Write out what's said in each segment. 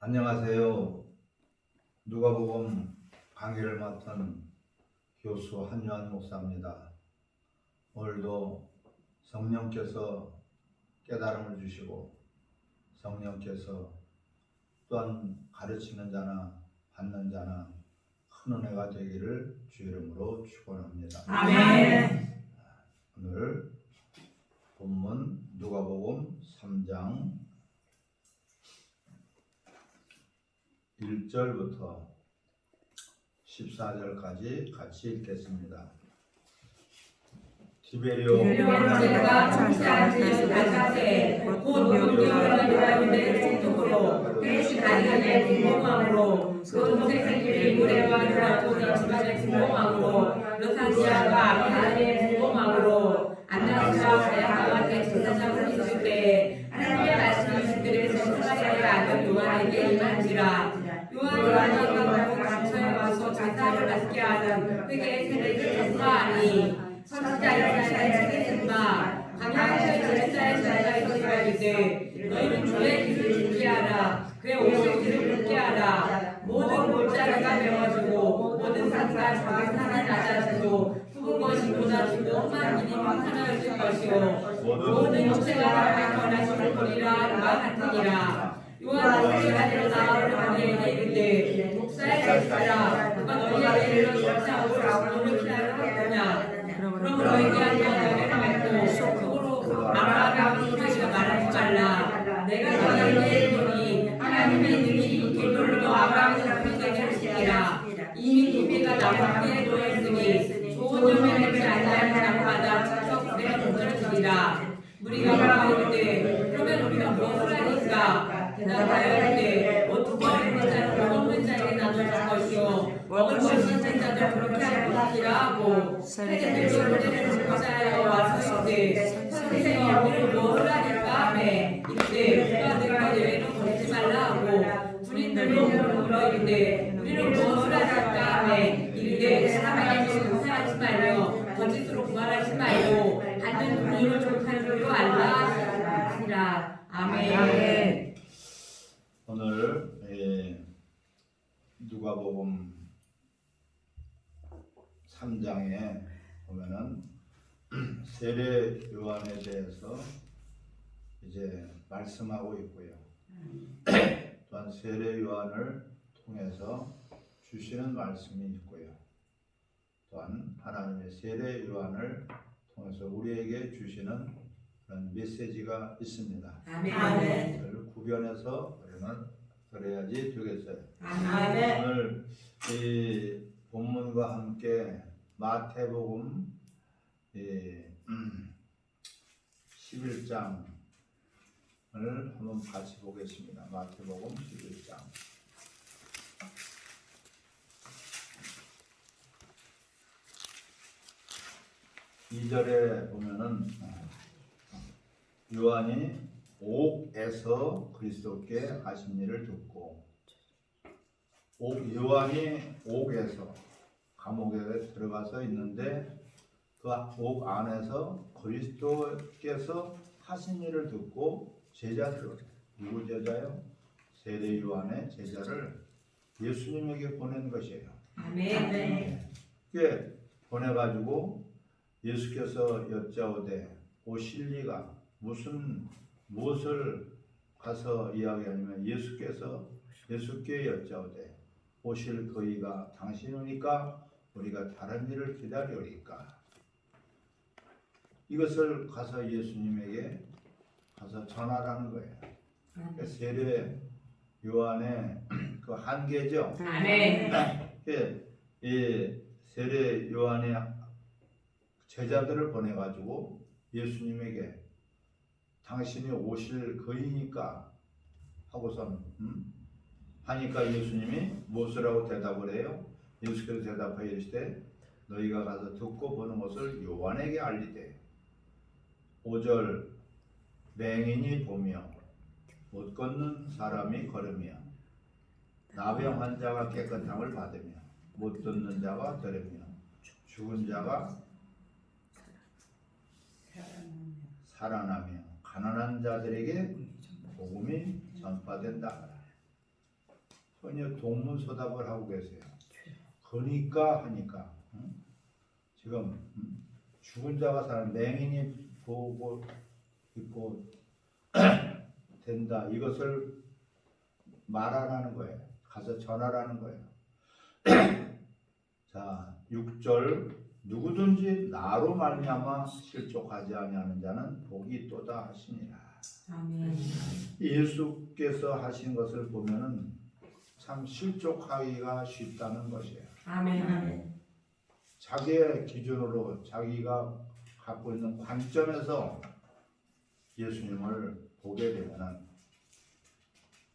안녕하세요. 누가복음 강의를 맡은 교수 한유한 목사입니다. 오늘도 성령께서 깨달음을 주시고 성령께서 또한 가르치는 자나 받는 자나 큰 은혜가 되기를 주 이름으로 축원합니다. 아멘. 오늘 본문 누가복음 3장 1절부터 14절까지 같이 읽겠습니다. 티베리오 형제가 청시한 나사렛 곧 요리와 요한의 총독으로 대신 아리아의 궁공함으로 그 동생들이 무레와 드라토니 집안의 궁공함으로 루사시아가 아리아의 궁공함으로 안나스와 가야바와 대제사장을 있을 때 하나님의 말씀을 그들에서 사가랴의 아들 요한에게 임한지라. 요한이 가고 감천에 와서 제사를 받게 하는 회개의 세례를 전파하니 선지자 이사야의 책임과 광야에서 제사의 자가 있으라 이르되 너희는 주의 길을 준비하라. 그의 오실기를 굳게 하라. 모든 골짜기가 메워지고 모든 산과 작은 산이 낮아지고 푸른 것이 쏟아지고 험한 길이 평탄해질 것이요 모든 육체가 다 변하심을 보리라 말하느니라. 요한은 세례를 나와를 너희에게 이르되 목사의 자식들아 누가 너희에게 이르러 절차하고 너를 피하려 하느냐. 그러므로 너희가 너희를 맺고 속으로 아브라함이 이르기를 말하지 말라. 내가 너희에게 이르노니 하나님의 능히 길들로 아브라함의 자손에게 하시니라. 이미 도비가 나무 위에 놓여있으니 좋은 열매 맺지 아니하는 나무마다 직접 그의 본전을 주리라. 무리가 물어보되 그러면 우리가 무엇을 하니까. 대답하여 이르되 어떻게 먹는 자는 못 먹는 자에게 나눠줄 것이요 먹을 것이 있는 자들 그렇게 할 것이라 하고 세대들도 그들을 조사하여 와서 이르되 선생님 우리를 무엇을 하니까 하매 이르되 우리가 너희가 예외로 보내지 말라 하고 군인들도 물어 이르되 우리를 무엇을 하니까 하매 이르되 사람에게 공사하지 말며 거짓으로 구발하지 말고 받는 분유를 족한 줄로 알라 하시니라. 아멘. 오늘 누가복음 3장에 보면은 세례 요한에 대해서 이제 말씀하고 있고요. 또한 세례 요한을 통해서 주시는 말씀이 있고요. 또한 하나님의 세례 요한을 통해서 우리에게 주시는 그런 메시지가 있습니다. 아멘. 그걸 구별해서 우리는 그래야지 되겠어요. 아멘. 오늘 이 본문과 함께 마태복음 11장을 한번 같이 보겠습니다. 마태복음 11장 2절에 보면은 요한이 옥에서 그리스도께 하신 일을 듣고 요한이 옥에서 감옥에 들어가서 있는데 그 옥 안에서 그리스도께서 하신 일을 듣고 제자들, 누구 제자요? 세례 요한의 제자를 예수님에게 보낸 것이에요. 아멘. 그게 보내가지고 예수께서 여짜오되 오실 리가 무엇을 가서 이야기하냐면 예수께 여짜오되 오실 그이가 당신이니까 우리가 다른 일을 기다리오리까. 이것을 가서 예수님에게 가서 전하라는 거예요. 그러니까 세례 요한의 그 한계죠. 아멘. 이 세례 요한의 제자들을 보내가지고 예수님에게 당신이 오실 그이니까 하고선 하니까 예수님이 무엇을 하고 대답을 해요? 예수께서 대답하여 이르시되 너희가 가서 듣고 보는 것을 요한에게 알리되 5절 맹인이 보며 못 걷는 사람이 걸으며 나병 환자가 깨끗함을 받으며 못 듣는 자가 들으며 죽은 자가 살아나며 가난한 자들에게 복음이 전파된다. 전혀 동문서답을 하고 계세요. 그러니까 하니까 지금 죽은 자가 사는 맹인이 보고 있고 된다. 이것을 말하라는 거예요. 가서 전하라는 거예요. 자, 6절 누구든지 나로 말미암아 실족하지 아니하는 자는 복이 있도다 하시니라. 아멘. 예수께서 하신 것을 보면은 참 실족하기가 쉽다는 것이에요. 아멘. 자기의 기준으로 자기가 갖고 있는 관점에서 예수님을 보게 되면은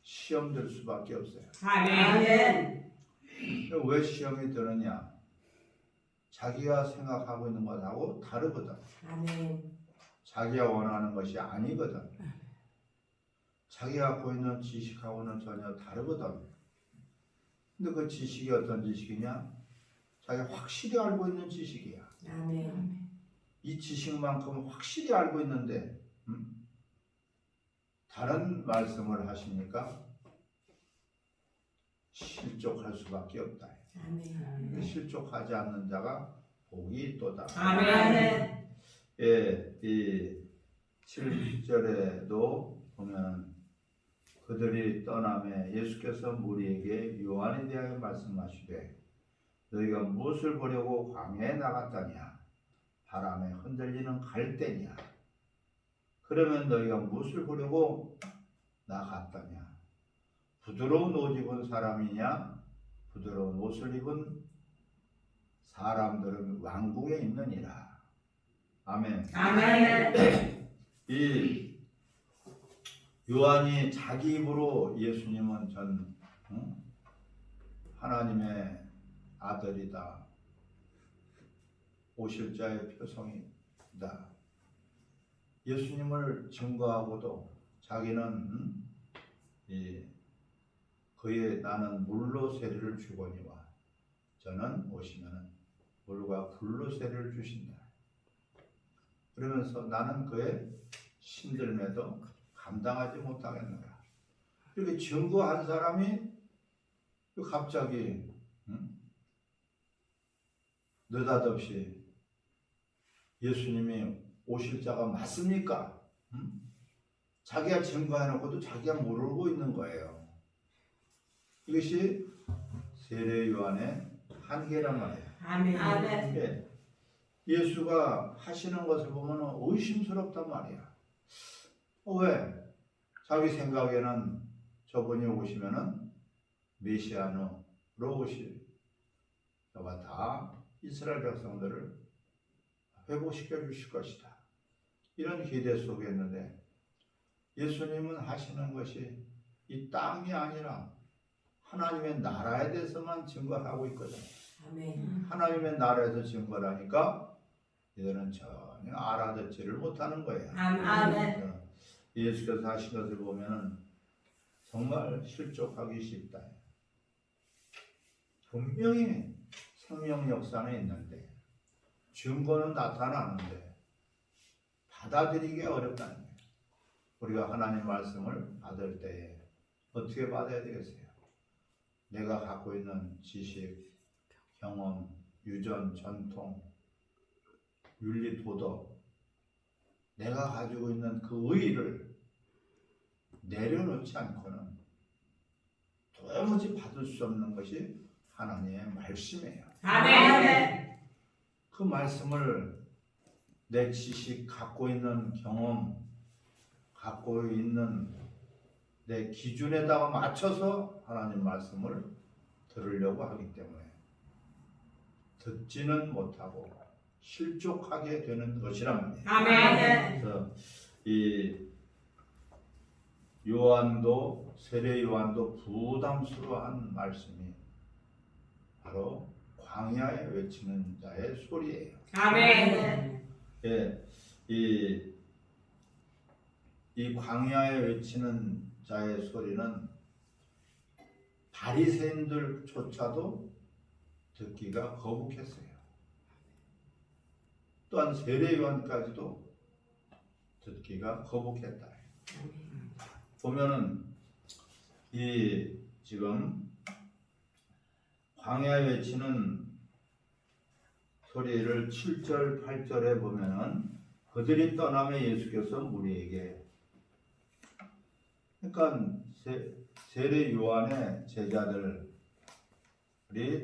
시험될 수밖에 없어요. 아멘. 왜 시험이 드느냐? 자기가 생각하고 있는 것하고 다르거든. 아멘. 자기가 원하는 것이 아니거든. 자기가 갖고 있는 지식하고는 전혀 다르거든. 근데 그 지식이 어떤 지식이냐? 자기가 확실히 알고 있는 지식이야. 아멘. 이 지식만큼 확실히 알고 있는데 다른 말씀을 하시니까 실족할 수밖에 없다. 아멘. 실족하지 않는 자가 복이 있도다. 아멘. 예, 이 7절에도 보면 그들이 떠남에 예수께서 무리에게 요한에 대하여 말씀하시되 너희가 무엇을 보려고 광야에 나갔다냐? 바람에 흔들리는 갈대냐? 그러면 너희가 무엇을 보려고 나갔다냐? 부드러운 옷 입은 사람이냐? 부드러운 옷을 입은 사람들은 왕궁에 있느니라. 아멘. 아멘. 이 요한이 자기 입으로 예수님은 하나님의 아들이다. 오실 자의 표성이다. 예수님을 증거하고도 자기는 그의 나는 물로 세례를 주거니와 저는 오시면은 물과 불로 세례를 주신다. 그러면서 나는 그의 신들매도 감당하지 못하겠노라. 이렇게 증거한 사람이 갑자기 느닷없이 예수님이 오실 자가 맞습니까? 자기가 증거해놓고도 자기가 모르고 있는 거예요. 이것이 세례 요한의 한계란 말이에요. 아멘. 아멘. 예. 예수가 하시는 것을 보면 의심스럽단 말이야. 왜? 자기 생각에는 저분이 오시면은 메시아로 오실 저가 다 이스라엘 백성들을 회복시켜 주실 것이다. 이런 기대 속에 있는데 예수님은 하시는 것이 이 땅이 아니라 하나님의 나라에 대해서만 증거하고 있거든. 아멘. 하나님의 나라에서 증거를 하니까 이들은 전혀 알아듣지를 못하는 거예요. 아멘. 예수께서 하신 것을 보면은 정말 실족하기 쉽다. 분명히 생명 역사는 있는데 증거는 나타나는데 받아들이기 어렵다는 거예요. 우리가 하나님 말씀을 받을 때에 어떻게 받아야 되겠어요? 내가 갖고 있는 지식, 경험, 유전, 전통, 윤리, 도덕, 내가 가지고 있는 그 의의를 내려놓지 않고는 도무지 받을 수 없는 것이 하나님의 말씀이에요. 아멘. 그 말씀을 내 지식, 갖고 있는 경험, 갖고 있는 내 기준에다가 맞춰서 하나님 말씀을 들으려고 하기 때문에 듣지는 못하고 실족하게 되는 것이란 말이에요. 아멘. 그래서 이 요한도 세례 요한도 부담스러워한 말씀이 바로 광야에 외치는 자의 소리예요. 아멘. 예, 이 광야에 외치는 자의 소리는 바리새인들조차도 듣기가 거북했어요. 또한 세례 요한까지도 듣기가 거북했다. 보면은 이 지금 광야에 외치는 소리를 7절, 8절에 보면은 그들이 떠나며 예수께서 무리에게, 그러니까 세례 요한의 제자들이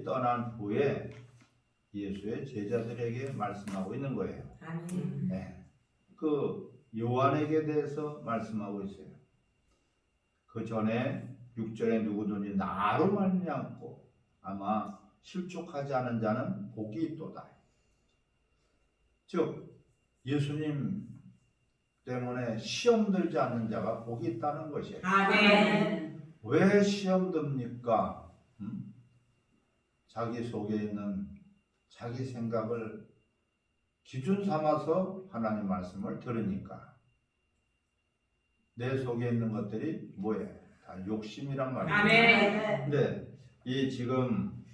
떠난 후에 예수의 제자들에게 말씀하고 있는 거예요. 아멘. 네. 그 요한에게 대해서 말씀하고 있어요. 그 전에 6절에 누구든지 나로 말미암고 아마 실족하지 않은 자는 복이 있도다. 즉 예수님 때문에 시험 들지 않는 자가 복이 있다는 것이에요. 아멘. 왜 시험 듭니까? 자기 속에 있는 자기 생각을 기준 삼아서 하나님 말씀을 들으니까. 내 속에 있는 것들이 뭐예요? 다 욕심이란 말이에요. 아멘. 근데 이 지금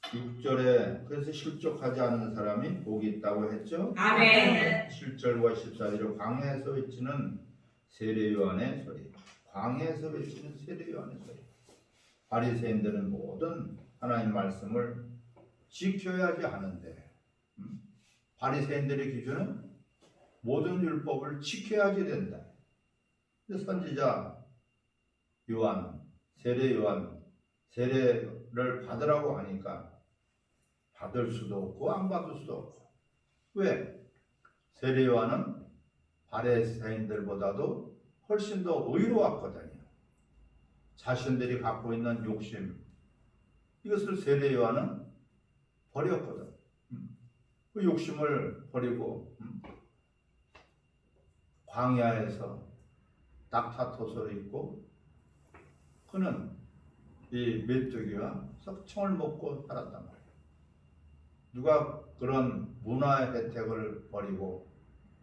6절에 그래서 실족하지 않는 사람이 복이 있다고 했죠? 아멘. 7절과 14절에 광야에서 외치는 세례 요한의 소리, 광야에서 외치는 세례 요한의 소리. 바리새인들은 모든 하나님 말씀을 지켜야지 하는데, 바리새인들의 기준은 모든 율법을 지켜야지 된다. 근데 선지자 요한, 세례 요한, 세례를 받으라고 하니까 받을 수도 없고 안 받을 수도 없고. 왜? 세례 요한은 바리새인들보다도 훨씬 더 의로웠거든요. 자신들이 갖고 있는 욕심, 이것을 세례 요한은 버렸거든. 그 욕심을 버리고 광야에서 낙타토소를 입고 그는 이 메뚜기와 석청을 먹고 살았단 말이에요. 누가 그런 문화의 혜택을 버리고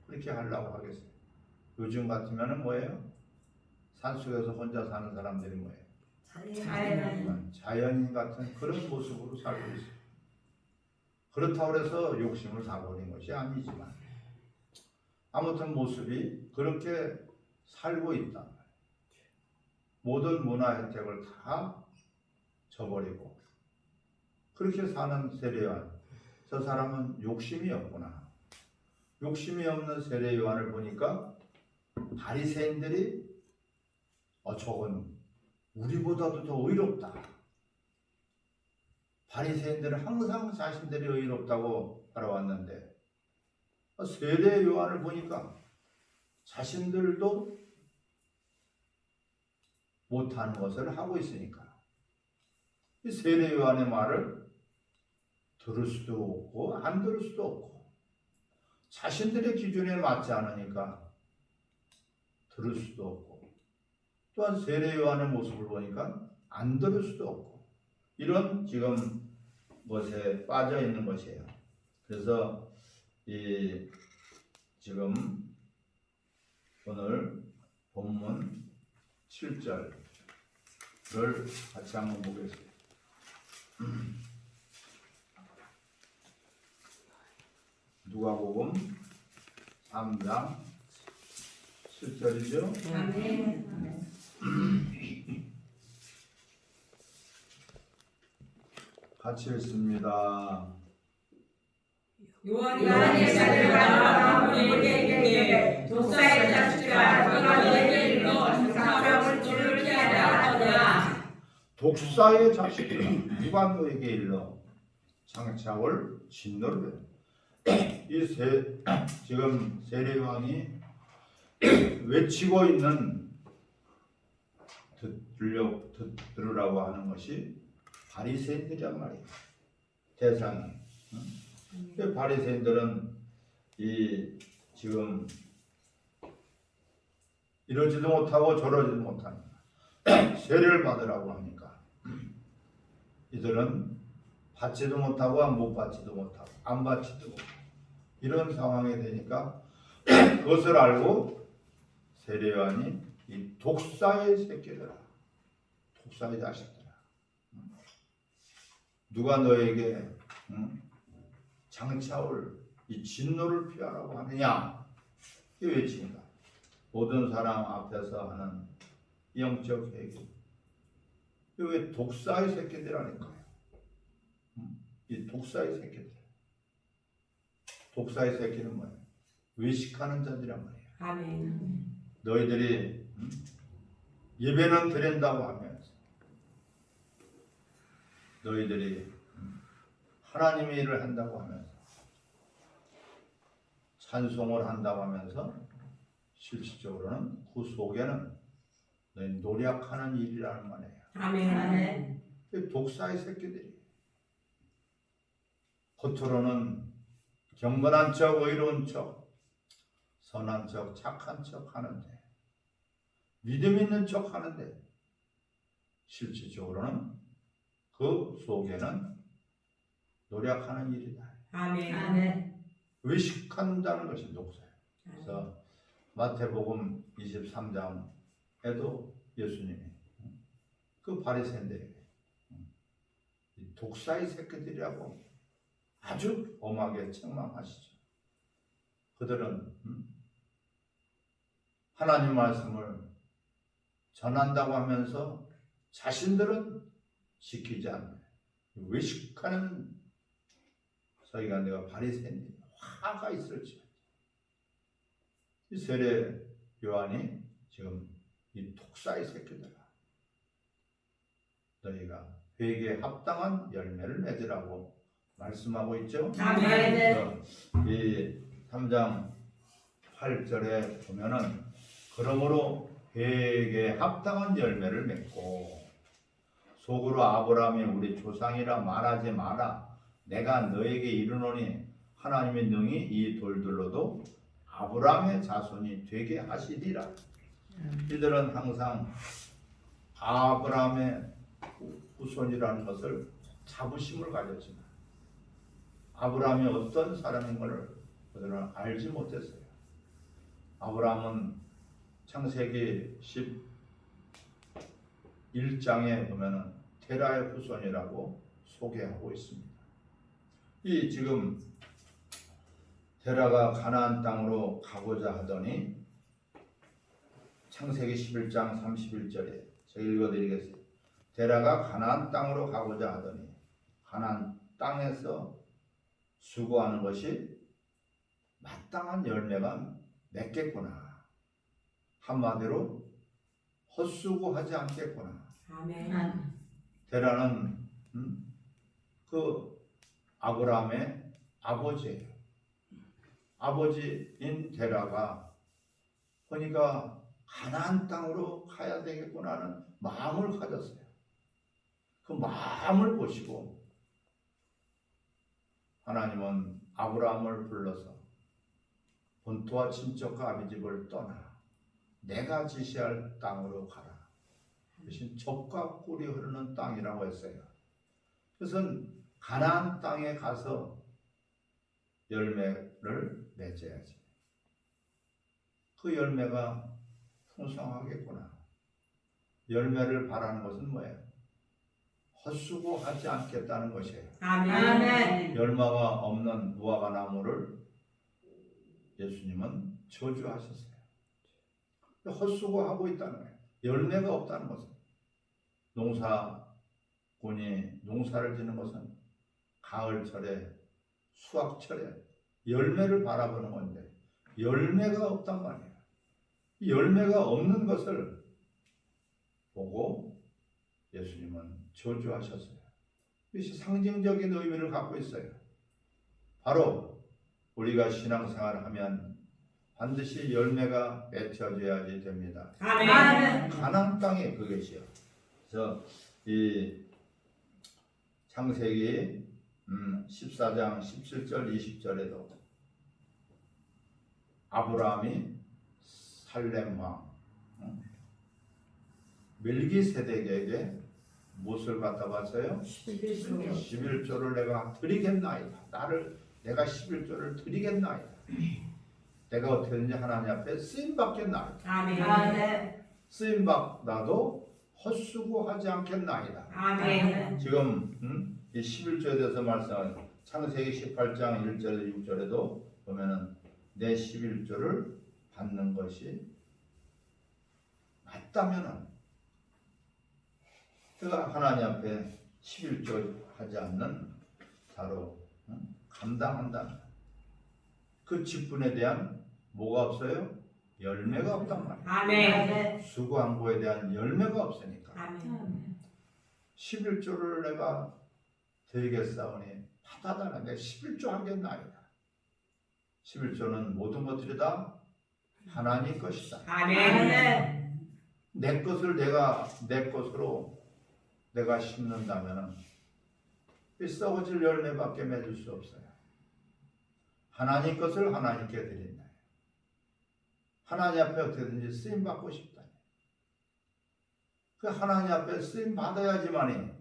그렇게 하려고 하겠어요? 요즘 같으면 뭐예요? 산속에서 혼자 사는 사람들이 뭐예요? 자연인 같은 그런 모습으로 살고 있어요. 그렇다고 해서 욕심을 다 버린 것이 아니지만 아무튼 모습이 그렇게 살고 있다. 모든 문화 혜택을 다 저버리고 그렇게 사는 세례 요한, 저 사람은 욕심이 없구나. 욕심이 없는 세례 요한을 보니까 바리새인들이 저건 우리보다도 더 의롭다. 바리새인들은 항상 자신들이 의롭다고 알아왔는데 세례 요한을 보니까 자신들도 못하는 것을 하고 있으니까 이 세례 요한의 말을 들을 수도 없고 안 들을 수도 없고 자신들의 기준에 맞지 않으니까 들을 수도 없고 또한 세례 요한의 모습을 보니까 안 들을 수도 없고 이런 지금 것에 빠져 있는 것이에요. 그래서 이 지금 오늘 본문 7절을 같이 한번 보겠습니다. 누가복음 3장 7절이죠. 아멘. 같이 읽습니다. 요한이 자들을 나와 너희에게 이르되 독사의 자식들아 너희가 너희에게 이르러 장사병을 줄을 피하라 하더라. 독사의 자식들아 누가 너에게 일러 장차올 진노를 지금 세례요한이 외치고 있는 들으라고 하는 것이 바리새인들이란 말이에요. 대상이. 바리새인들은 이 지금 이러지도 못하고 저러지도 못하니까 세례를 받으라고 하니까 이들은 받지도 못하고 못 받지도 못하고 안 받지도 못하고 이런 상황이 되니까 그것을 알고 세례 요한이 이 독사의 새끼들아, 독사의 자식들아, 누가 너에게 장차올 이 진노를 피하라고 하느냐 이 외칩니다. 모든 사람 앞에서 하는 영적 회개. 이게 독사의 새끼들이라니까요. 이 독사의 새끼들. 독사의 새끼는 뭐야? 외식하는 자들이란 말이야. 아멘. 너희들이 예배는 드린다고 하면서 너희들이 하나님의 일을 한다고 하면서 찬송을 한다고 하면서 실질적으로는 그 속에는 너희 노력하는 일이라는 말이에요. 아멘. 독사의 새끼들이 겉으로는 경건한 척, 의로운 척, 선한 척, 착한 척 하는데 믿음 있는 척 하는데 실질적으로는 그 속에는 노력하는 일이다. 아멘. 외식한다는 것이 독사예요. 그래서 마태복음 23장에도 예수님이 그 바리새인들에게 독사의 새끼들이라고 아주 엄하게 책망하시죠. 그들은 하나님 말씀을 전한다고 하면서 자신들은 지키지 않는 외식하는 저희가 내가 바리새인 화가 있을지 이 세례 요한이 지금 이 독사의 새끼들아 너희가 회개에 합당한 열매를 맺으라고 말씀하고 있죠. 아멘. 이 3장 8절에 보면은 그러므로 회개에 합당한 열매를 맺고 속으로 아브라함이 우리 조상이라 말하지 마라. 내가 너에게 이르노니 하나님의 능히 이 돌들로도 아브라함의 자손이 되게 하시리라. 이들은 항상 아브라함의 후손이라는 것을 자부심을 가졌지만 아브라함이 어떤 사람인 것을 그들은 알지 못했어요. 아브라함은 창세기 11장에 보면은 테라의 후손이라고 소개하고 있습니다. 이 지금 테라가 가나안 땅으로 가고자 하더니 창세기 11장 31절에 제가 읽어드리겠습니다. 테라가 가나안 땅으로 가고자 하더니 가나안 땅에서 수고하는 것이 마땅한 열매가 맺겠구나. 한마디로 헛수고하지 않겠구나. 아멘. 테라는 그 아브라함의 아버지예요. 아버지인 테라가 보니까 가나안 땅으로 가야 되겠구나 하는 마음을 가졌어요. 그 마음을 보시고 하나님은 아브라함을 불러서 본토와 친척과 아비집을 떠나 내가 지시할 땅으로 가라. 대신 젖과 꿀이 흐르는 땅이라고 했어요. 그것은 가나안 땅에 가서 열매를 맺어야지. 그 열매가 풍성하겠구나. 열매를 바라는 것은 뭐예요? 헛수고하지 않겠다는 것이에요. 아멘. 열매가 없는 무화과 나무를 예수님은 저주하셨어요. 헛수고하고 있다는 거예요. 열매가 없다는 것은 농사꾼이 농사를 짓는 것은 가을철에 수확철에 열매를 바라보는 건데 열매가 없단 말이에요. 이 열매가 없는 것을 보고 예수님은 저주하셨어요. 이것이 상징적인 의미를 갖고 있어요. 바로 우리가 신앙생활을 하면 반드시 열매가 맺혀져야지 됩니다. 아멘. 가나안 땅에 그것이요. 그래서 이 창세기 14장 17절 20절에도 아브라함이 살렘 왕 멜기세덱에게 무엇을 갖다 바쳐요? 11조를 내가 드리겠나이다. 내가 11조를 드리겠나이다. 내가 어떻게든지 하나님 앞에 쓰임 받겠나이다. 아멘. 쓰임 받아도 헛수고하지 않겠나이다. 아멘. 지금 이 11조에 대해서 말씀하는 창세기 18장 1절에서 6절에도 보면은 내 11조를 받는 것이 맞다면은 그가 하나님 앞에 11조 하지 않는 바로 감당한다. 그 직분에 대한 뭐가 없어요? 열매가 없단 말이에요. 아멘. 수고한 거에 대한 열매가 없으니까. 아멘. 11조를 내가 드리겠사오니 받아달라. 내가 11조 하겠나이다. 11조는 모든 것들이 다 하나님 것이다. 아멘. 내 것을 내가 내 것으로 내가 심는다면은 이 썩어질 열매밖에 맺을 수 없어요. 하나님 것을 하나님께 드린다. 하나님 앞에 어떻게든지 쓰임 받고 싶다. 그 하나님 앞에 쓰임 받아야지만이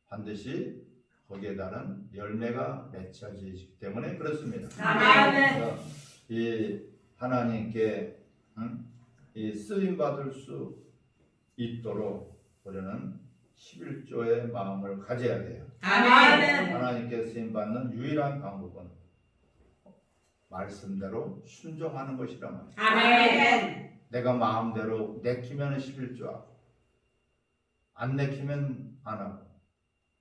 반드시 거기에 따른 열매가 맺혀지기 때문에 그렇습니다. 아멘. 이 하나님께 이 쓰임 받을 수 있도록 우리는 11조의 마음을 가져야 돼요. 아멘. 하나님께 쓰임 받는 유일한 방법은 말씀대로 순종하는 것이란 말이에요. 아멘. 내가 마음대로 내키면 11조하고 안 내키면 안 하고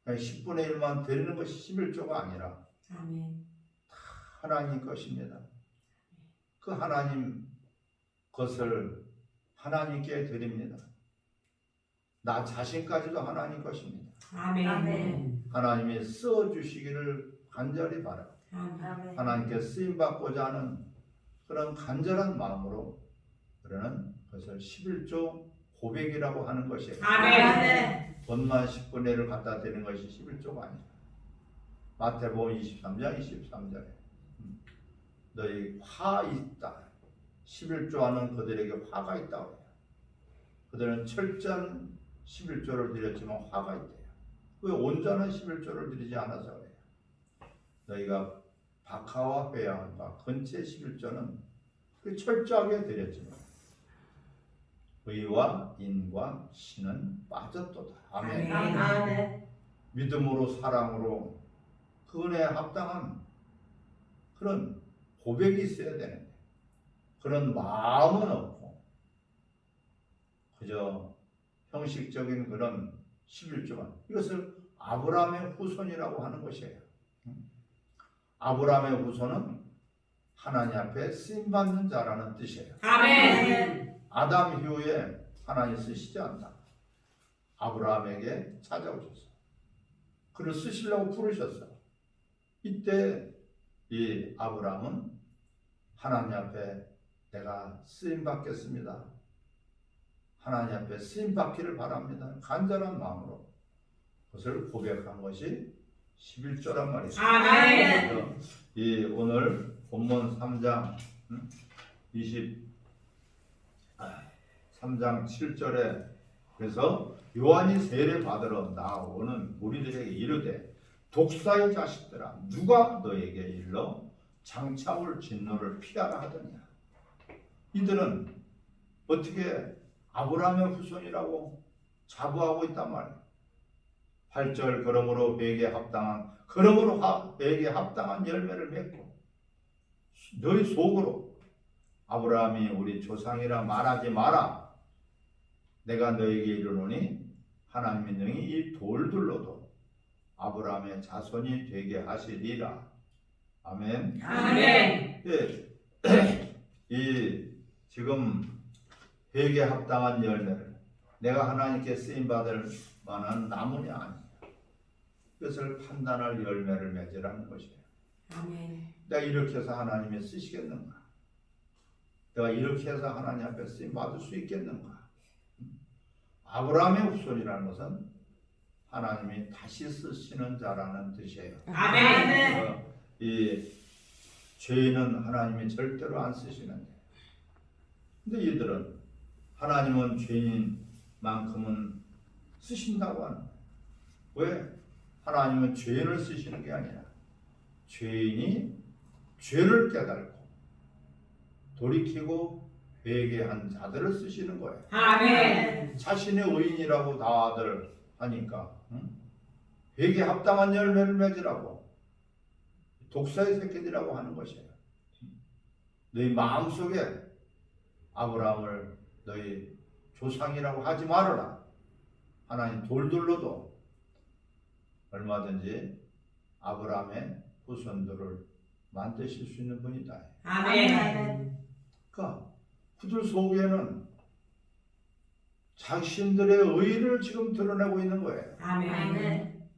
그냥 10분의 1만 드리는 것이 11조가 아니라 아멘. 하나님 것입니다. 그 하나님 것을 하나님께 드립니다. 나 자신까지도 하나님 것입니다. 아멘. 하나님이 써주시기를 간절히 바랍니다. 아멘. 하나님께 쓰임받고자 하는 그런 간절한 마음으로 우리는 그것을 11조 고백이라고 하는 것이에요. 아멘. 돈만 10분의 1을 갖다 드리는 것이 11조가 아니다. 마태복음 23장 23절에 너희 화 있다. 11조 하는 그들에게 화가 있다고 해요. 그들은 철저한 11조를 드렸지만 화가 있대요. 왜 온전한 11조를 드리지 않아서 그래요. 너희가 박하와 회양한 바 건체 11조는 그 철저하게 드렸지만 의와 인과 신은 빠졌도다. 아멘. 아멘. 믿음으로 사랑으로 그 은혜에 합당한 그런 고백이 있어야 되는데 그런 마음은 없고 그저 형식적인 그런 11조만 이것을 아브라함의 후손이라고 하는 것이에요. 아브라함의 후손은 하나님 앞에 쓰임받는 자라는 뜻이에요. 아멘. 아담 이후에 하나님 쓰시지 않다. 아브라함에게 찾아오셔서 그를 쓰시려고 부르셨어요. 이때 이 아브라함은 하나님 앞에 내가 쓰임받겠습니다. 하나님 앞에 쓰임받기를 바랍니다. 간절한 마음으로 그것을 고백한 것이 11조란 말이죠. 아멘. 이 오늘 본문 3장 3장 7절에 그래서 요한이 세례 받으러 나오는 무리들에게 이르되 독사의 자식들아 누가 너에게 일러 장차 올 진노를 피하라 하더냐. 이들은 어떻게 아브라함의 후손이라고 자부하고 있단 말이에요. 8절 그러므로 회개에 합당한 열매를 맺고 너희 속으로 아브라함이 우리 조상이라 말하지 마라. 내가 너에게 이르노니 하나님이 능히 이 돌들로도 아브라함의 자손이 되게 하시리라. 아멘. 아멘. 이 지금 회개에 합당한 열매를 내가 하나님께 쓰임 받을 만한 나무냐 아니냐. 그것을 판단할 열매를 맺으라는 것이에요. 아멘. 내가 이렇게 해서 하나님이 쓰시겠는가? 내가 이렇게 해서 하나님 앞에 쓰임 받을 수 있겠는가? 아브라함의 후손이라는 것은 하나님이 다시 쓰시는 자라는 뜻이에요. 아멘. 이 죄인은 하나님이 절대로 안 쓰시는데, 근데 이들은 하나님은 죄인만큼은 쓰신다고 하는 거예요. 왜? 하나님은 죄인을 쓰시는 게 아니라 죄인이 죄를 깨달고 돌이키고 회개한 자들을 쓰시는 거예요. 아멘. 자신의 의인이라고 다들 하니까 회개 합당한 열매를 맺으라고 독사의 새끼들이라고 하는 것이에요. 너희 마음속에 아브라함을 너희 조상이라고 하지 말아라. 하나님 돌들로도 얼마든지 아브라함의 후손들을 만드실 수 있는 분이다. 아멘. 그러니까 그들 속에는 자신들의 의를 지금 드러내고 있는 거예요. 아멘.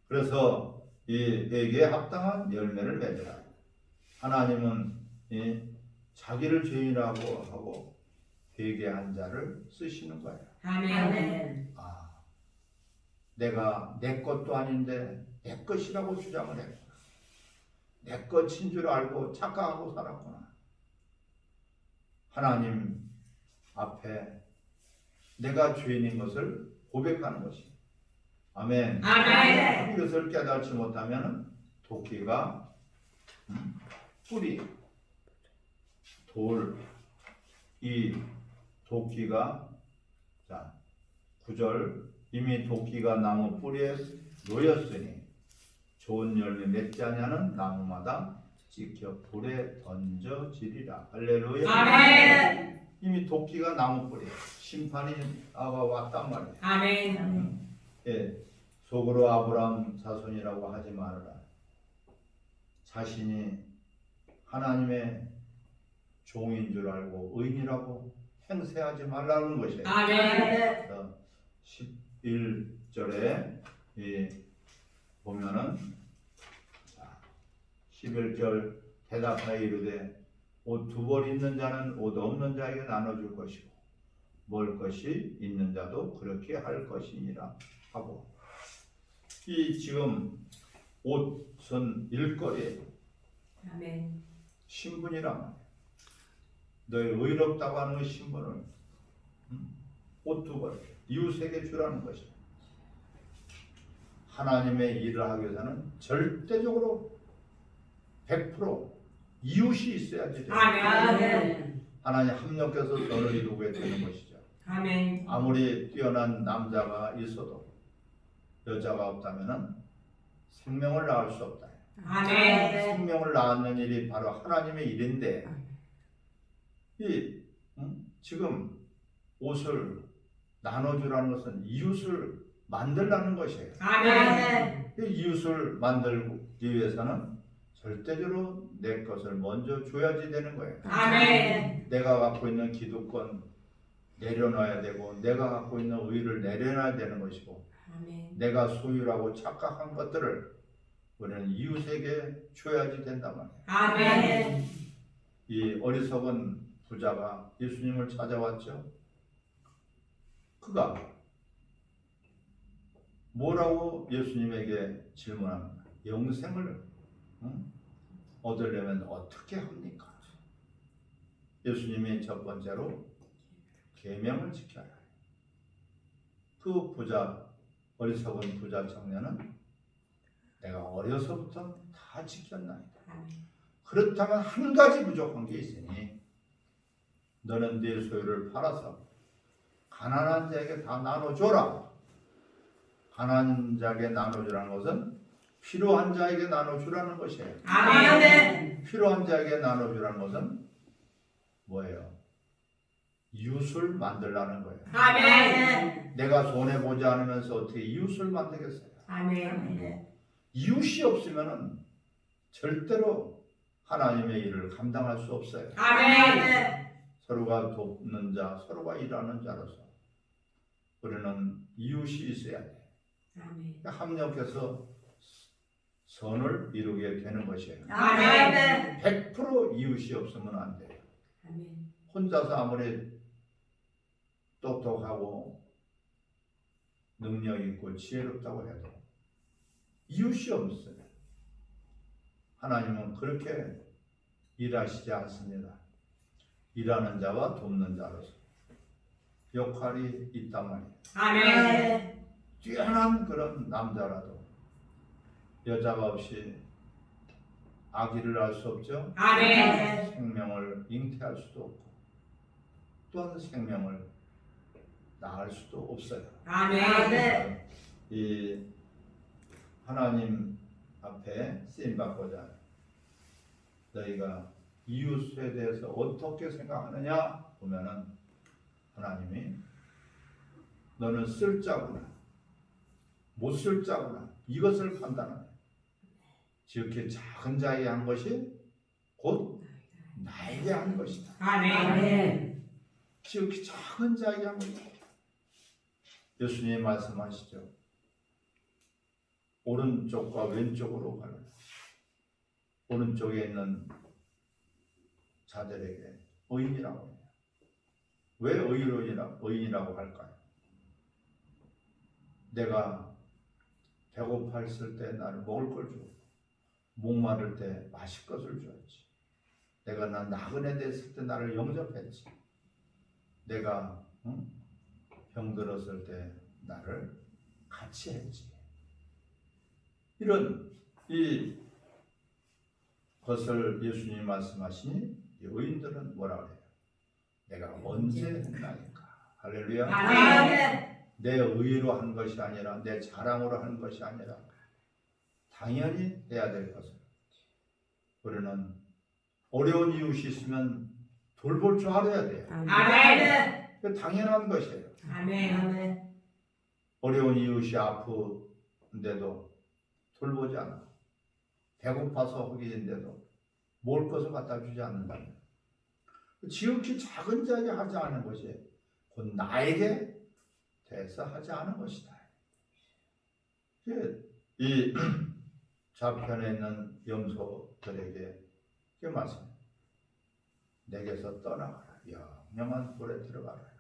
그래서 이 회개에 합당한 열매를 맺으라. 하나님은 이 자기를 죄인이라고 하고 회개한 자를 쓰시는 거예요. 아멘. 내가 내 것도 아닌데 내 것이라고 주장을 했구나. 내 것인 줄 알고 착각하고 살았구나. 하나님 앞에 내가 죄인인 것을 고백하는 것이. 아멘. 아멘. 이것을 깨닫지 못하면 도끼가 뿌리, 돌, 이 도끼가 자 9절 이미 도끼가 나무 뿌리에 놓였으니 좋은 열매 맺지 아니하는 나무마다 찍혀 불에 던져지리라. 할렐루야. 아멘. 이미 도끼가 나무 뿌리에 심판이 왔단 말이에요. 아멘. 예, 속으로 아브라함 자손이라고 하지 말아라. 자신이 하나님의 종인 줄 알고 의인이라고 행세하지 말라는 것이에요. 아멘. 11절에 보면은 11절 대답하여 이르되 옷 두 벌 있는 자는 옷 없는 자에게 나눠줄 것이고 먹을 것이 있는 자도 그렇게 할 것이니라 하고 이 지금 옷은 일거리예요. 아멘. 신분이란 말이에요. 너희 의롭다고 하는 그 신분을 옷 두 벌 이웃에게 주라는 것이에요. 하나님의 일을 하기 위해서는 절대적으로 100% 이웃이 있어야지 돼요. 아멘. 하나님 합력해서 선을 이루게 되는 것이죠. 아멘. 아무리 뛰어난 남자가 있어도 여자가 없다면 생명을 낳을 수 없다. 아멘. 생명을 낳는 일이 바로 하나님의 일인데 지금 옷을 나눠주라는 것은 이웃을 만들라는 것이에요. 아멘. 이웃을 만들기 위해서는 절대적으로 내 것을 먼저 줘야지 되는 거예요. 아멘. 내가 갖고 있는 기득권 내려놔야 되고 내가 갖고 있는 의를 내려놔야 되는 것이고 아멘. 내가 소유라고 착각한 것들을 우리는 이웃에게 줘야지 된단 말이에요. 아멘. 이 어리석은 부자가 예수님을 찾아왔죠. 그가 뭐라고 예수님에게 질문합니까? 영생을 얻으려면 어떻게 합니까? 예수님이 첫 번째로 계명을 지켜야 해요. 그 부자, 어리석은 부자 청년은 내가 어려서부터 다 지켰나이다. 그렇다면 한 가지 부족한 게 있으니 너는 네 소유를 팔아서 가난한 자에게 다 나눠줘라. 가난한 자에게 나눠주라는 것은 필요한 자에게 나눠주라는 것이에요. 아멘. 필요한 자에게 나눠주라는 것은 뭐예요? 이웃을 만들라는 거예요. 아멘. 내가 손해보지 않으면서 어떻게 이웃을 만들겠어요? 아멘. 이웃이 없으면 절대로 하나님의 일을 감당할 수 없어요. 아멘. 서로가 돕는 자, 서로가 일하는 자로서 우리는 이웃이 있어야 돼. 아멘. 합력해서 선을 이루게 되는 것이에요. 아멘. 100% 이웃이 없으면 안 돼요. 아멘. 혼자서 아무리 똑똑하고 능력 있고 지혜롭다고 해도 이웃이 없어요. 하나님은 그렇게 일하시지 않습니다. 일하는 자와 돕는 자로서 역할이 있단 말이에요. 아멘. 뛰어난 그런 남자라도 여자가 없이 아기를 낳을 수 없죠. 아멘. 생명을 잉태할 수도 없고 또한 생명을 낳을 수도 없어요. 아멘. 이 하나님 앞에 쓰임 받고자 너희가 이웃에 대해서 어떻게 생각하느냐 보면은 하나님이 너는 쓸 자구나 못 쓸 자구나 이것을 판단하네. 지극히 작은 자에게 한 것이 곧 나에게 한 것이다. 아멘. 지극히 작은 자에게 한 것이다. 예수님이 말씀하시죠. 오른쪽과 왼쪽으로 가는 오른쪽에 있는 자들에게 의인이라고 해요. 왜 의인이라고 할까요? 내가 배고팠을 때 나를 먹을 걸 주고 목마를 때 마실 것을 주었지. 내가 나그네 됐을 때 나를 영접했지. 내가 병들었을 때 나를 같이 했지. 이런 이 것을 예수님이 말씀하시니 이 의인들은 뭐라 그래요? 내가 언제 했나니까. 할렐루야. 아멘. 내 의로 한 것이 아니라 내 자랑으로 한 것이 아니라 당연히 해야 될 것을. 우리는 어려운 이웃이 있으면 돌볼 줄 알아야 돼요. 아멘. 그 당연한 것이에요. 아멘. 어려운 이웃이 아픈데도 돌보지 않아. 배고파서 허기진데도 먹을 것을 갖다 주지 않는다면 지극히 작은 자에게 하지 않은 것이 곧 나에게 대해서 하지 않은 것이다. 이 좌편에 있는 염소들에게 그 말씀, 내게서 떠나가라. 영영한 불에 들어가라.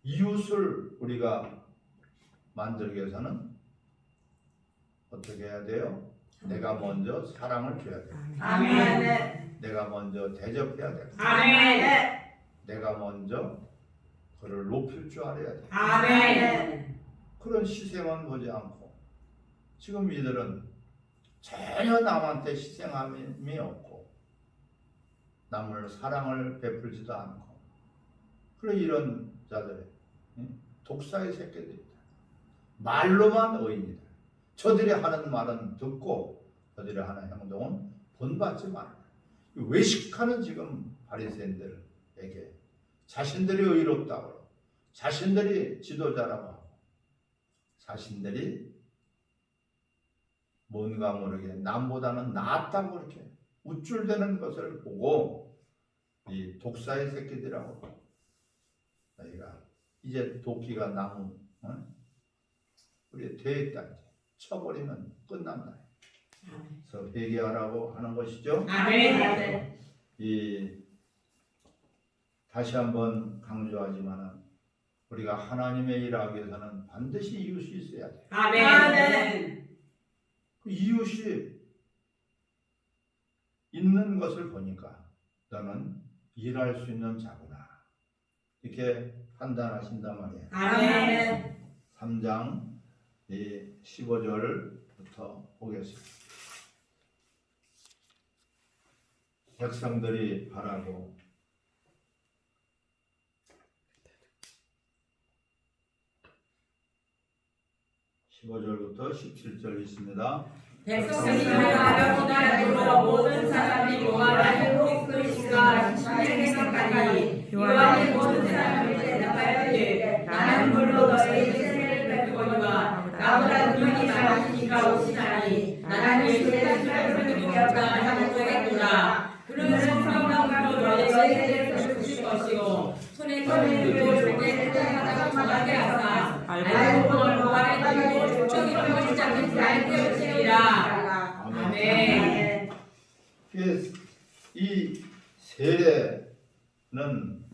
이웃을 우리가 만들기 위해서는 어떻게 해야 돼요? 내가 먼저 사랑을 줘야 돼요. 아멘. 내가 먼저 대접해야 돼요. 아멘. 내가 먼저 그를 높일 줄 알아야 돼요. 아멘. 그런 시샘은 보지 않고 지금 이들은 전혀 남한테 희생함이 없고 남을 사랑을 베풀지도 않고 그런 이런 자들 독사의 새끼들이다. 말로만 의인이다. 저들이 하는 말은 듣고 저들이 하는 행동은 본받지 말아라. 외식하는 지금 바리새인들에게 자신들이 의롭다고 자신들이 지도자라고 하고 자신들이 뭔가 모르게 남보다는 낫다고 이렇게 우쭐대는 것을 보고 이 독사의 새끼들이라고 너희가 이제 도끼가 나무 우리 되었다 이제 쳐버리면 끝난다. 그래서 회개하라고 하는 것이죠. 아멘. 다시 한번 강조하지만은 우리가 하나님의 일을 하기 위해서는 반드시 이웃이 있어야 돼. 아멘. 그 이웃이 있는 것을 보니까 너는 일할 수 있는 자구나 이렇게 판단하신단 말이에요. 아멘. 3장 15절부터 보겠습니다. 백성들이 바라고 15절부터 17절 있습니다. 백성이 하여 기다리므로 모든 사람이 요한의 그리스도가 신령했사까지 요한의 모든 사람이 대답하여 이르되 나는 물로 너희에게 세례를 베푸거니와 나보다 능력이 많으시니가 오시나니 나는 이스라엘 사람을 두렵다 하는 거겠구나. 그는 성령으로 너희에게 세례를 주실 것이요 손에 들고 종에 대하다가 정하게 하사 알고 보는 요한의 들고 족적이 펴지 않는 자의 되었으리라. 아멘. 이 세례는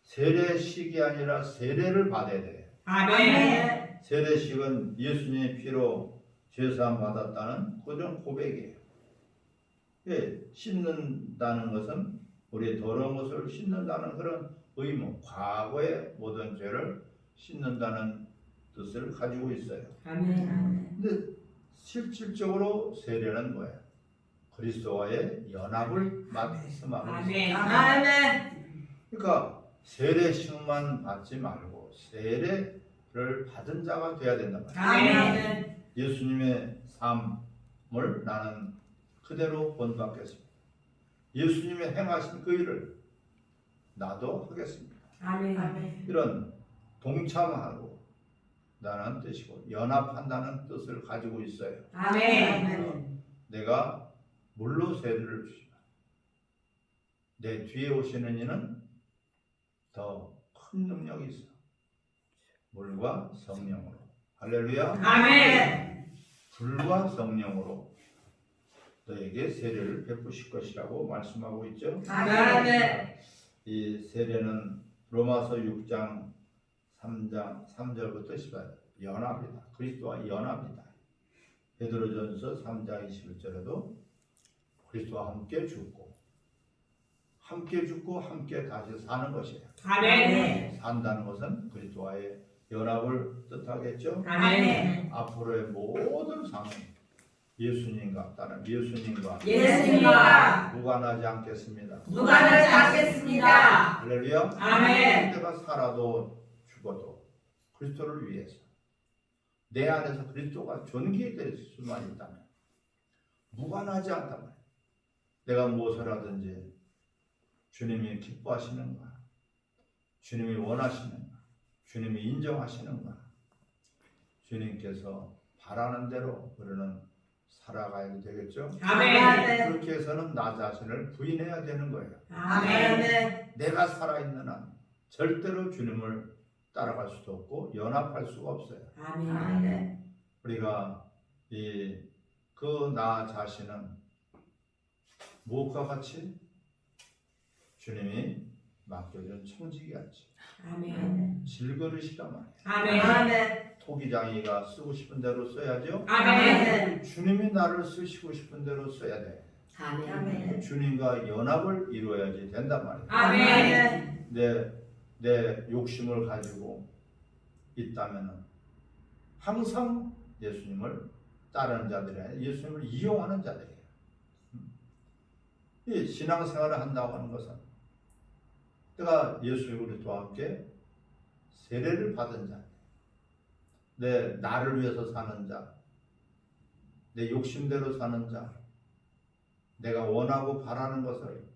세례식이 아니라 세례를 받아야 돼요. 아멘. 세례식은 예수님의 피로 죄사함 받았다는 그런 고백이에요. 씻는다는 것은 우리의 더러운 것을 씻는다는 그런 의무, 과거의 모든 죄를 씻는다는 뜻을 가지고 있어요. 아멘. 근데 실질적으로 세례는 뭐예요? 그리스도와의 연합을 말씀하고 있어요. 아멘. 그러니까 세례식만 받지 말고 세례를 받은 자가 돼야 된단 말이에요. 아멘. 예수님의 삶을 나는 그대로 본받겠습니다. 예수님의 행하신 그 일을 나도 하겠습니다. 아멘. 이런 동참하고 다는 뜻이고 연합한다는 뜻을 가지고 있어요. 아멘. 내가 물로 세례를 주시면 내 뒤에 오시는 이는 더 큰 능력이 있어. 물과 성령으로. 할렐루야. 아멘. 불과 성령으로 너에게 세례를 베푸실 것이라고 말씀하고 있죠. 아멘. 이 세례는 로마서 6장 3장 3절부터 10절 연합이다. 그리스도와 연합이다. 베드로전서 3장 21절에도 그리스도와 함께 죽고 함께 다시 사는 것이에요. 아멘. 산다는 것은 그리스도와의 연합을 뜻하겠죠. 아멘. 앞으로의 모든 삶은 예수님과 따른 예수님과 예수님과 무관하지 않겠습니다. 무관하지 않겠습니다. 할렐루야. 아멘. 내가 살아도 죽어도 그리스도를 위해서 내 안에서 그리스도가 존귀될 수만 있다면 무관하지 않단 말이에요. 내가 무엇을 하든지 주님이 기뻐하시는가, 주님이 원하시는가, 주님이 인정하시는가, 주님께서 바라는 대로 우리는 살아가야 되겠죠. 아멘. 그렇게 해서는 나 자신을 부인해야 되는 거예요. 아멘. 내가 살아있는 한 절대로 주님을 따라갈 수도 없고 연합할 수가 없어요. 아멘. 우리가 그 나 자신은 무엇과 같이 주님이 맡겨준 청지기 같이 아멘. 질그릇이란 말이에요. 아멘. 토기장이가 쓰고 싶은 대로 써야죠. 아멘. 주님이 나를 쓰시고 싶은 대로 써야 돼. 아멘. 주님과 연합을 이루어야지 된단 말이에요. 아멘. 내 욕심을 가지고 있다면 항상 예수님을 따르는 자들이 아니라 예수님을 이용하는 자들이에요. 이 신앙생활을 한다고 하는 것은 내가 예수 그리스도와 함께 세례를 받은 자, 내 나를 위해서 사는 자, 내 욕심대로 사는 자, 내가 원하고 바라는 것을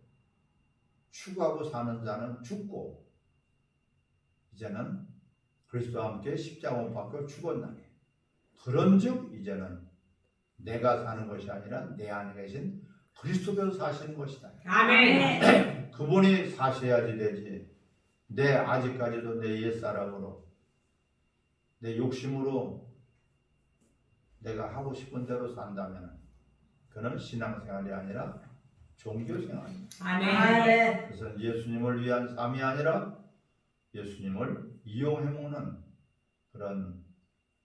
추구하고 사는 자는 죽고 이제는 그리스도와 함께 십자가 못 박혀 죽었나니 그런즉 이제는 내가 사는 것이 아니라 내 안에 계신 그리스도께서 사시는 것이다. 아멘. 그분이 사셔야지 되지. 내 아직까지도 내 옛사람으로 내 욕심으로 내가 하고 싶은 대로 산다면 그는 신앙생활이 아니라 종교생활입니다. 아멘. 그래서 예수님을 위한 삶이 아니라 예수님을 이용해먹는 그런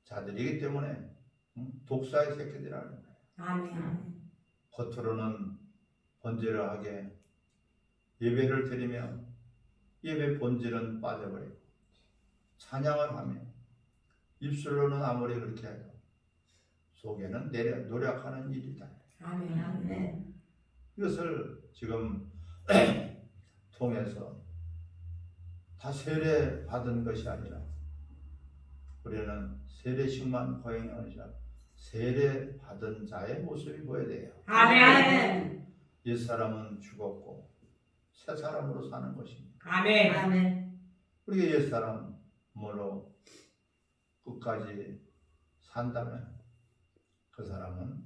자들이기 때문에 독사의 새끼들이라는 거예요. 아멘. 겉으로는 번제를 하게 예배를 드리며 예배 본질은 빠져버리고 찬양을 하며 입술로는 아무리 그렇게 해도 속에는 노력하는 일이다. 아멘. 이것을 지금 통해서 다 세례 받은 것이 아니라 우리는 세례식만 거행하는 것이 아니라 세례 받은 자의 모습이 보여야 돼요. 아멘. 옛사람은 죽었고 새 사람으로 사는 것입니다. 아멘. 아멘. 우리가 옛사람으로 끝까지 산다면 그 사람은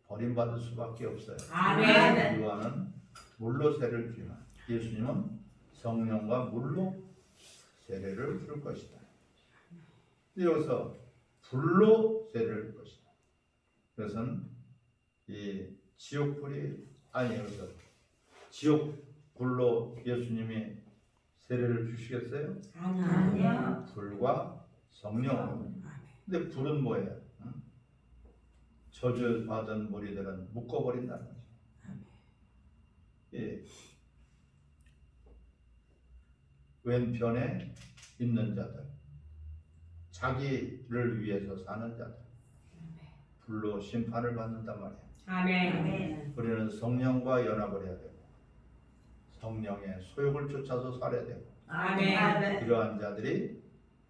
버림받을 수밖에 없어요. 아멘. 요한은 물로 세례를 주지만 예수님은 성령과 물로 세례를 줄 것이다. 여기서 불로 세례를 줄 것이다. 그것은 이 지옥불이 여기서 지옥불로 예수님이 세례를 주시겠어요? 아니요. 불과 성령으로. 근데 불은 뭐예요? 저주받은 무리들은 묶어버린다는 거죠. 예. 왼편에 있는 자들, 자기를 위해서 사는 자들, 불로 심판을 받는단 말이에요. 아멘. 우리는 성령과 연합을 해야 되고 성령의 소욕을 쫓아서 살아야 되고 아멘. 이러한 자들이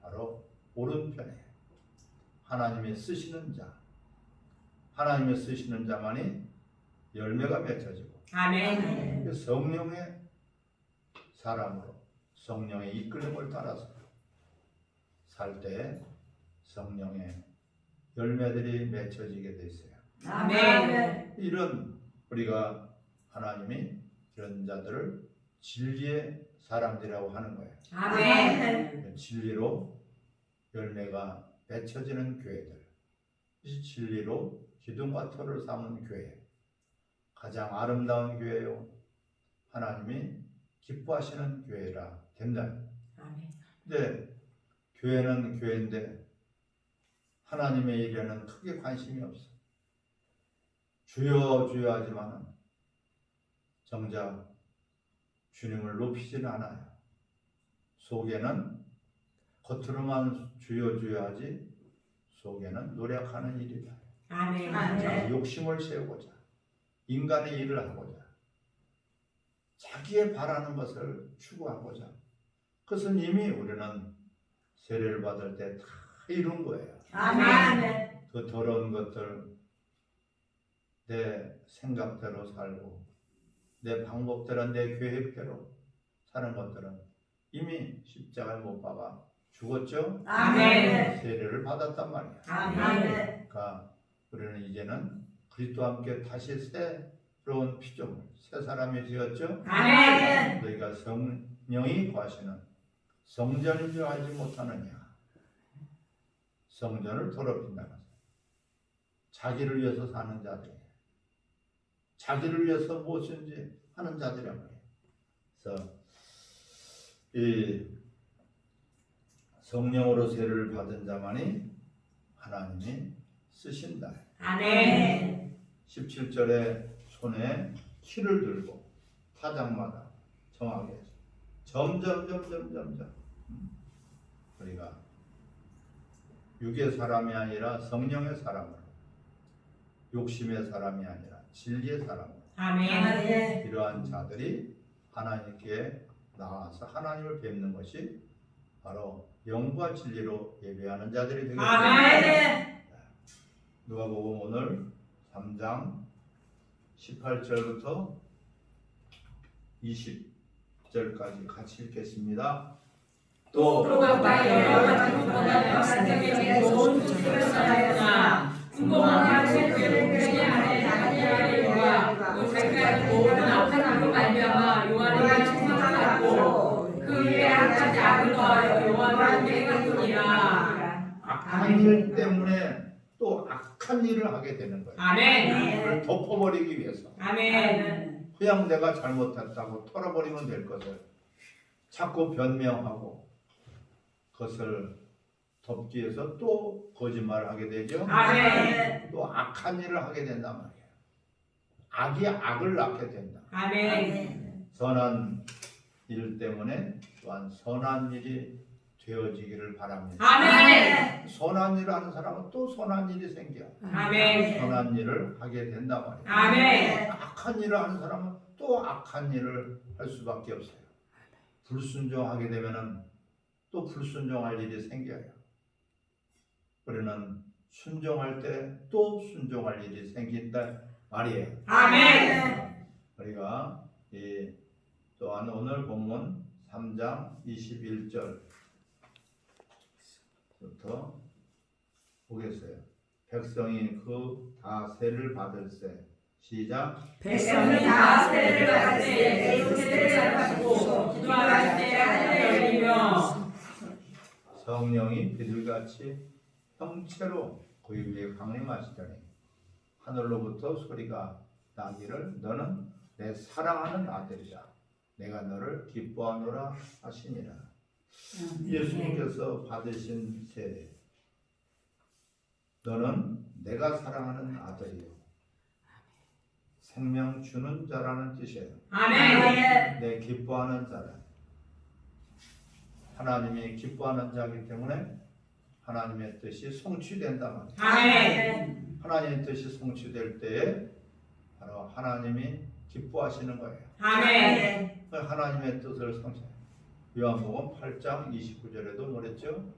바로 오른편에 하나님이 쓰시는 자, 하나님이 쓰시는 자만이 열매가 맺혀지고 아멘. 성령의 사람으로 성령의 이끌림을 따라서 살 때 성령의 열매들이 맺혀지게 돼 있어요. 아멘. 이런 우리가 하나님이 이런 자들을 진리의 사람들이라고 하는 거예요. 아멘. 진리로 열매가 맺혀지는 교회들, 이 진리로 기둥과 터를 삼은 교회, 가장 아름다운 교회요, 하나님이 기뻐하시는 교회라 된다. 아멘. 근데 교회는 교회인데 하나님의 일에는 크게 관심이 없어. 주여 주여 하지만은 정작 주님을 높이지는 않아요. 속에는 겉으로만 주여 주여 하지 속에는 노력하는 일이다. 아멘. 자, 욕심을 세우고자 인간의 일을 하고자 자기의 바라는 것을 추구하고자 그것은 이미 우리는 세례를 받을 때 다 이룬 거예요. 아멘. 그 더러운 것들 내 생각대로 살고 내 방법대로 내 계획대로 사는 것들은 이미 십자가에 못 박아 죽었죠. 아멘. 세례를 받았단 말이야. 아멘. 그러니까 우리는 이제는 그리스도와 함께 다시 새로운 피조물 새 사람이 되었죠. 아멘. 너희가 성령이 거하시는 성전인 줄 알지 못하느냐. 성전을 더럽힌다는 것은 자기를 위해서 사는 자들, 자기를 위해서 무엇인지 하는 자들이란 말이에요. 그래서 이 성령으로 세례를 받은 자만이 하나님이 쓰신다. 아멘. 17절에 손에 키를 들고 타장마다 정하게 해서 점점 우리가 육의 사람이 아니라 성령의 사람으로 욕심의 사람이 아니라 진리의 사람으로 아멘. 이러한 자들이 하나님께 나와서 하나님을 뵙는 것이 바로 영과 진리로 예배하는 자들이 되겠습니다. 아멘. 누가복음 오늘 3장 18절부터 20절까지 같이 읽겠습니다. 또 그가 여러 가지 궁금한 백성에게 좋은 소식을 전하였으나 궁금한 백성들에게 안에 다니엘의 요한 또 자기가 모든 악함으로 말미암아 요한에게 충성하고 그 위에 한 가지 악을 더하여 요한을 죽이겠느니라. 악한 일 때문에 또 악한 일을 하게 되는 거예요. 아멘. 그걸 덮어버리기 위해서 아멘. 그냥 내가 잘못했다고 털어버리면 될 것을 자꾸 변명하고 그것을 덮기 위해서 또 거짓말을 하게 되죠. 아멘. 또 악한 일을 하게 된단 말이에요. 악이 악을 낳게 된다. 아멘. 선한 일 때문에 또한 선한 일이 되어지기를 바랍니다. 아멘. 선한 일을 하는 사람은 또 선한 일이 생겨. 아멘. 선한 일을 하게 된단 말이에요. 아멘. 악한 일을 하는 사람은 또 악한 일을 할 수밖에 없어요. 불순종하게 되면은 또 불순종할 일이 생겨요. 우리는 순종할 때 또 순종할 일이 생긴다 말이에요. 아멘. 우리가 이 또한 오늘 본문 3장 21절부터 보겠어요. 백성이 그 다 세를 받을세. 시작. 백성이 다 세례를 받을 때 세례를 받고 기도할 때 하늘이 열리며 성령이 비둘기같이 형체로 그의 위에 강림하시더니 하늘로부터 소리가 나기를 너는 내 사랑하는 아들이라 내가 너를 기뻐하노라 하시니라. 예수님께서 받으신 세례 너는 내가 사랑하는 아들이요 생명 주는 자라는 뜻이에요. 아멘. 내 기뻐하는 자라. 하나님이 기뻐하는 자이기 때문에 하나님의 뜻이 성취된다 말이에요. 아멘. 하나님의 뜻이 성취될 때에 바로 하나님이 기뻐하시는 거예요. 아멘. 하나님의 뜻을 성취. 요한복음 8장 29절에도 그랬죠.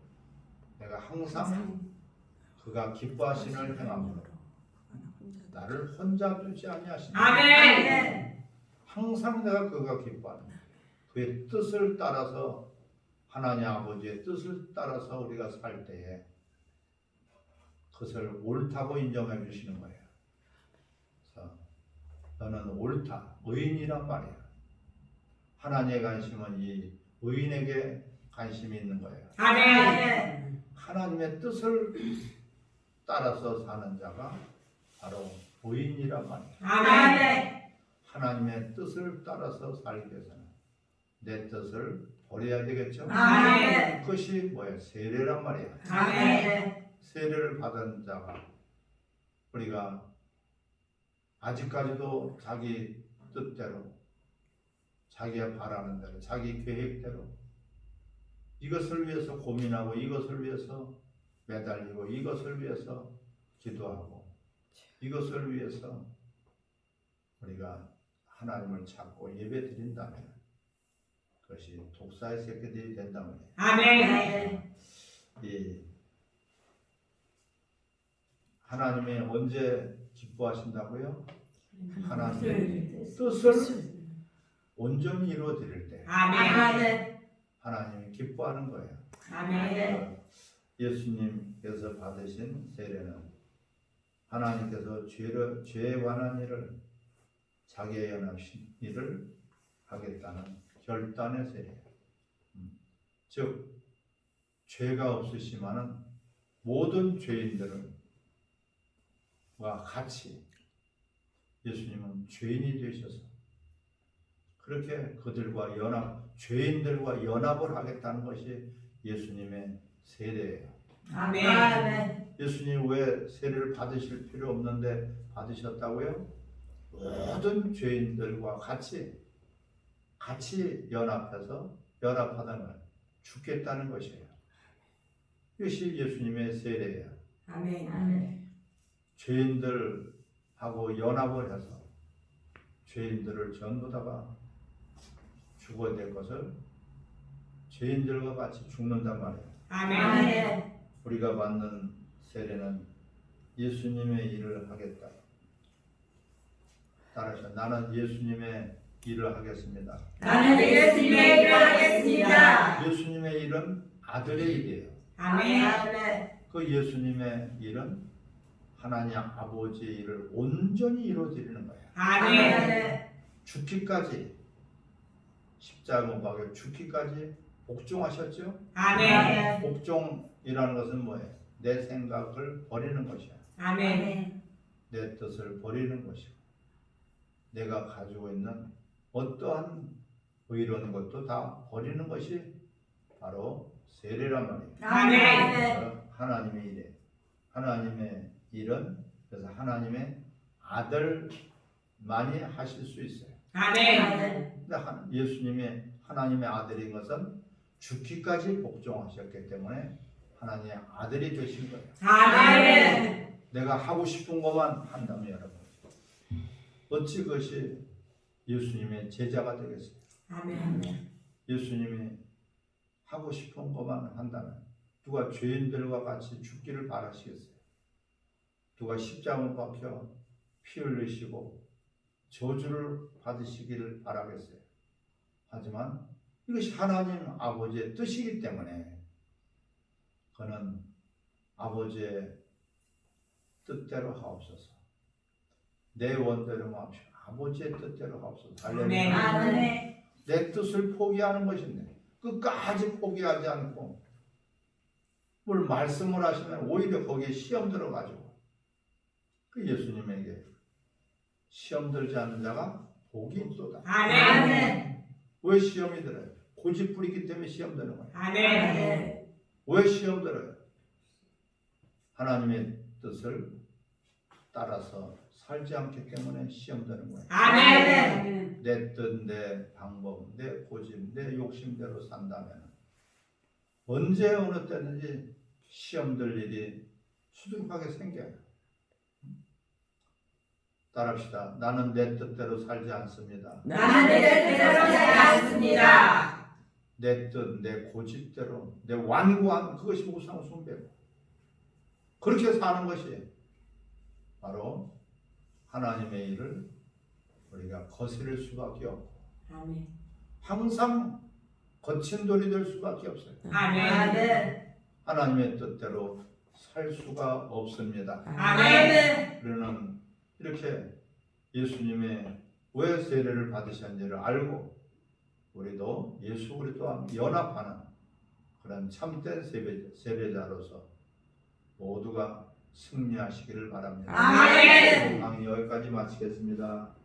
내가 항상 그가 기뻐하시는 행함으로 나를 혼자 두지 아니하시니. 아멘. 항상 내가 그가 기뻐하는 그의 뜻을 따라서 하나님 아버지의 뜻을 따라서 우리가 살 때에 그것을 옳다고 인정해 주시는 거예요. 그래서 너는 옳다, 의인이란 말이야. 하나님의 관심은 이 의인에게 관심이 있는 거예요. 아멘. 하나님의 뜻을 따라서 사는 자가 바로 의인이란 말이에요. 아멘. 하나님의 뜻을 따라서 살기 위해서는 내 뜻을 버려야 되겠죠. 아멘. 그것이 뭐예요? 세례란 말이에요. 아멘. 세례를 받은 자가 우리가 아직까지도 자기 뜻대로, 자기가 바라는 대로, 자기 계획대로 이것을 위해서 고민하고 이것을 위해서 매달리고 이것을 위해서 기도하고 이것을 위해서 우리가 하나님을 찾고 예배 드린다면 그것이 독사의 새끼들이 된다면 아멘. 이 하나님이 언제 기뻐하신다고요? 하나님의 뜻을 온전히 이루어 드릴 때 아멘. 하나님이 기뻐하는 거예요. 아멘. 예수님께서 받으신 세례는 하나님께서 죄에 관한 일을 자기의 연합신 일을 하겠다는 결단의 세례예요. 즉 죄가 없으시면은 모든 죄인들과 같이 예수님은 죄인이 되셔서 그렇게 그들과 죄인들과 연합을 하겠다는 것이 예수님의 세례예요. 아멘. 예수님 왜 세례를 받으실 필요 없는데 받으셨다고요? 모든 죄인들과 같이 연합하다는 걸 죽겠다는 것이에요. 이것이 예수님의 세례예요. 아멘. 죄인들하고 연합을 해서 죄인들을 전부 다가 죽어야 될 것을 죄인들과 같이 죽는단 말이에요. 아멘. 우리가 받는 세례는 예수님의 일을 하겠다. 따라서 나는 예수님의 일을 하겠습니다. 나는 예수님의 일을 하겠습니다. 예수님의 일은 아들의 일이에요. 아멘. 그 예수님의 일은 하나님 아버지의 일을 온전히 이루어드리는 거예요. 아멘. 죽기까지 십자가 못 박혀 죽기까지 복종하셨죠? 아멘. 복종이라는 것은 뭐예요? 내 생각을 버리는 것이야. 아멘. 내 뜻을 버리는 것이고 내가 가지고 있는 어떠한 의로운 것도 다 버리는 것이 바로 세례란 말이에요. 아멘. 하나님의 일에 하나님의 일은 그래서 하나님의 아들만이 하실 수 있어요. 아멘. 근데 예수님의 하나님의 아들인 것은 죽기까지 복종하셨기 때문에 하나님의 아들이 되신 거예요. 아멘. 내가 하고 싶은 것만 한다면 여러분 어찌 그것이 예수님의 제자가 되겠어요? 아멘. 예수님이 하고 싶은 것만 한다면 누가 죄인들과 같이 죽기를 바라시겠어요? 누가 십자가 박혀 피 흘리시고 저주를 받으시기를 바라겠어요? 하지만 이것이 하나님 아버지의 뜻이기 때문에 그는 아버지의 뜻대로 하옵소서. 내 원대로 마옵시고 아버지의 뜻대로 하옵소서. 아멘. 아멘. 내 뜻을 포기하는 것인데 끝까지 포기하지 않고 뭘 말씀을 하시면 오히려 거기에 시험 들어가지고 그 예수님에게 시험 들지 않는 자가 복이 있도다. 아멘. 왜 시험이 들어요? 고집 부리기 때문에 시험 드는 거예요. 아멘. 왜 시험 들어요? 하나님의 뜻을 따라서 살지 않기 때문에 시험 드는 거예요. 아멘. 내 뜻, 내 방법, 내 고집, 내 욕심대로 산다면 언제 어느 때든지 시험 들 일이 수두룩하게 생겨요. 따라합시다. 나는 내 뜻대로 살지 않습니다. 나는 내 뜻대로 살지 않습니다. 내 뜻, 내 고집대로, 내 완고한 그것이 우상 숭배고 그렇게 사는 것이 바로 하나님의 일을 우리가 거스릴 수밖에 없고 아멘. 항상 거친 돌이 될 수밖에 없어요. 아멘. 하나님의 뜻대로 살 수가 없습니다. 아멘. 우리는 이렇게 예수님의 왜 세례를 받으셨는지를 알고 우리도 예수 그리스도와 연합하는 그런 참된 세례자로서 모두가 승리하시기를 바랍니다. 아멘. 강의 여기까지 마치겠습니다.